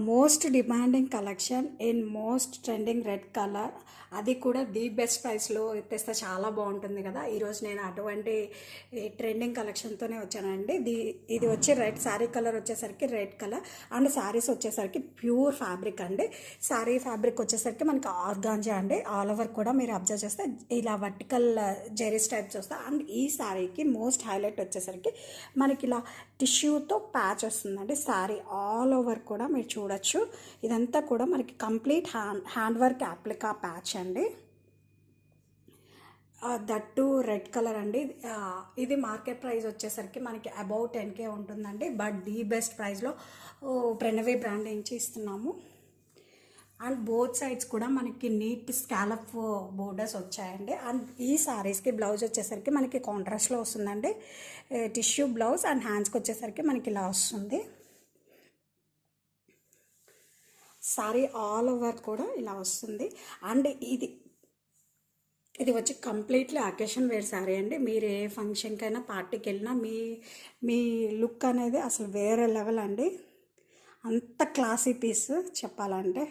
Most demanding collection in most trending red colour, అది కూడా the best ప్రైస్లో తెస్తే చాలా బాగుంటుంది కదా. ఈరోజు నేను అటువంటి ట్రెండింగ్ కలెక్షన్తోనే వచ్చానండి. ఇది వచ్చి రెడ్ శారీ కలర్ వచ్చేసరికి రెడ్ కలర్ అండ్ శారీస్ వచ్చేసరికి ప్యూర్ ఫ్యాబ్రిక్ అండి. శారీ ఫ్యాబ్రిక్ వచ్చేసరికి మనకి ఆర్గాంజా అండి. ఆల్ ఓవర్ కూడా మీరు అబ్జర్వ్ చేస్తే ఇలా వర్టికల్ జెరీస్ టైప్స్ వస్తాయి. అండ్ ఈ శారీకి మోస్ట్ హైలైట్ వచ్చేసరికి మనకి ఇలా టిష్యూతో ప్యాచ్ వస్తుందండి. శారీ ఆల్ ఓవర్ కూడా మీరు చూడొచ్చు. ఇదంతా కూడా మనకి కంప్లీట్ హ్యాండ్ వర్క్ అప్లికా ప్యాచ్ అండి. దట్టు రెడ్ కలర్ అండి. ఇది మార్కెట్ ప్రైస్ వచ్చేసరికి మనకి అబౌట్ 10K ఉంటుందండి. బట్ ది బెస్ట్ ప్రైస్లో ప్రణవి బ్రాండ్ నుంచి ఇస్తున్నాము. అండ్ బోత్ సైడ్స్ కూడా మనకి నీట్ స్కాలప్ బోర్డర్స్ వచ్చాయండి. అండ్ ఈ శారీస్కి బ్లౌజ్ వచ్చేసరికి మనకి కాంట్రాస్ట్లో వస్తుందండి. టిష్యూ బ్లౌజ్ అండ్ హ్యాండ్స్కి వచ్చేసరికి మనకి ఇలా వస్తుంది. శారీ ఆల్ ఓవర్ కూడా ఇలా వస్తుంది. అండ్ ఇది వచ్చి కంప్లీట్లీ అకేషన్ వేర్ శారీ అండి. మీరు ఏ ఫంక్షన్కైనా పార్టీకి వెళ్ళినా మీ లుక్ అనేది అసలు వేరే లెవెల్ అండి. అంత క్లాసీ పీస్ చెప్పాలంటే.